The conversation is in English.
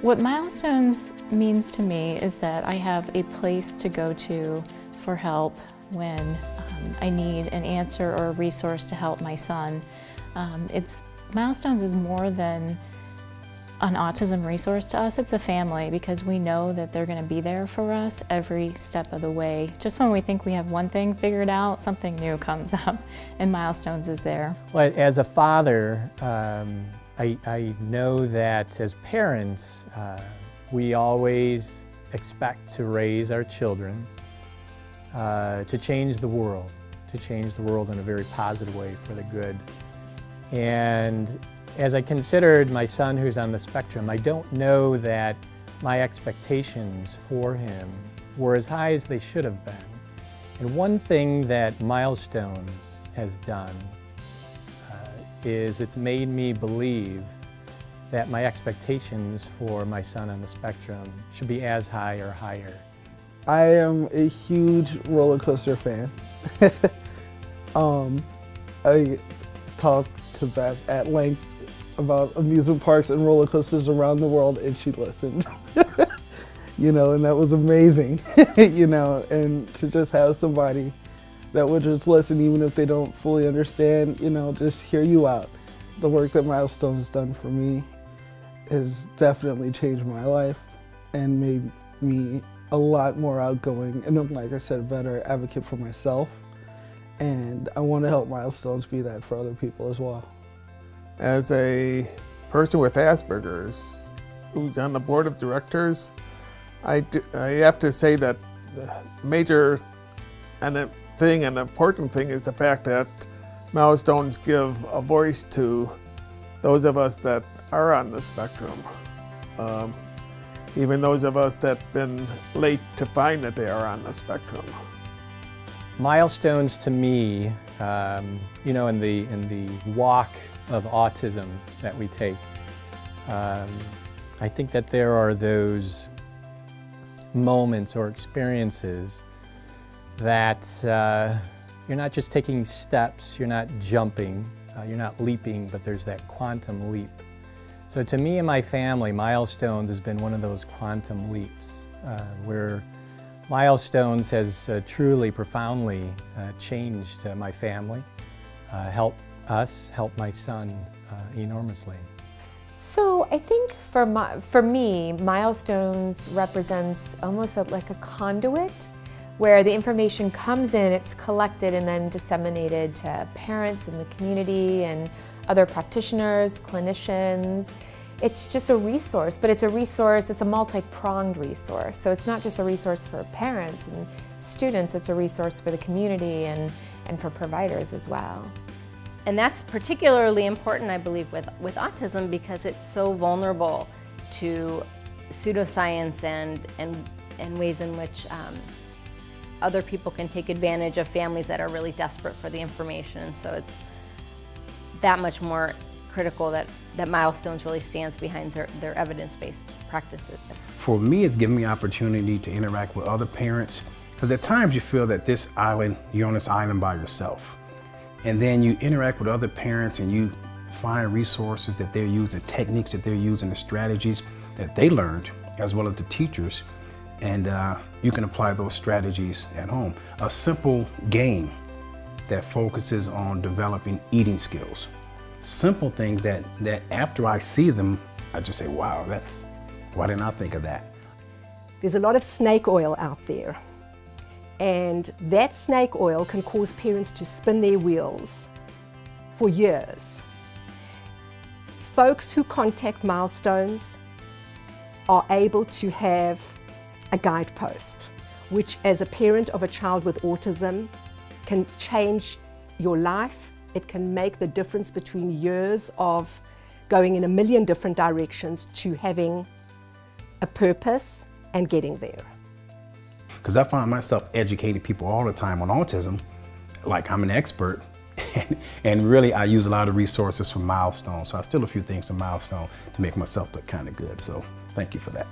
What Milestones means to me is that I have a place to go to for help when I need an answer or a resource to help my son. Milestones is more than an autism resource to us. It's a family, because we know that they're going to be there for us every step of the way. Just when we think we have one thing figured out, something new comes up, and Milestones is there. Well, as a father, I know that as parents, we always expect to raise our children to change the world in a very positive way for the good. And as I considered my son who's on the spectrum, I don't know that my expectations for him were as high as they should have been. And one thing that Milestones has done is it's made me believe that my expectations for my son on the spectrum should be as high or higher. I am a huge roller coaster fan. I talked to Beth at length about amusement parks and roller coasters around the world, and she listened. You know, and that was amazing. You know, and to just have somebody that would just listen even if they don't fully understand, you know, just hear you out. The work that Milestones has done for me has definitely changed my life and made me a lot more outgoing and, like I said, a better advocate for myself. And I want to help Milestones be that for other people as well. As a person with Asperger's who's on the board of directors, I have to say that the major and an important thing is the fact that Milestones give a voice to those of us that are on the spectrum. Even those of us that have been late to find that they are on the spectrum. Milestones to me, you know, in the walk of autism that we take, I think that there are those moments or experiences that you're not just taking steps, you're not jumping, you're not leaping, but there's that quantum leap. So to me and my family, Milestones has been one of those quantum leaps where Milestones has truly, profoundly changed my family, helped us, helped my son enormously. So I think for me, Milestones represents almost like a conduit where the information comes in, it's collected and then disseminated to parents in the community and other practitioners, clinicians. It's just a resource, but it's a resource, it's a multi-pronged resource. So it's not just a resource for parents and students, it's a resource for the community and for providers as well. And that's particularly important, I believe, with autism, because it's so vulnerable to pseudoscience and ways in which other people can take advantage of families that are really desperate for the information. So it's that much more critical that Milestones really stands behind their evidence-based practices. For me, it's given me opportunity to interact with other parents, because at times you feel that you're on this island by yourself. And then you interact with other parents and you find resources that they're using, techniques that they're using, the strategies that they learned, as well as the teachers. And you can apply those strategies at home. A simple game that focuses on developing eating skills. Simple things that after I see them, I just say, wow, why didn't I think of that? There's a lot of snake oil out there. And that snake oil can cause parents to spin their wheels for years. Folks who contact Milestones are able to have a guidepost, which as a parent of a child with autism can change your life. It can make the difference between years of going in a million different directions to having a purpose and getting there. Because I find myself educating people all the time on autism, like I'm an expert, and really I use a lot of resources from Milestones. So I steal a few things from Milestone to make myself look kind of good. So thank you for that.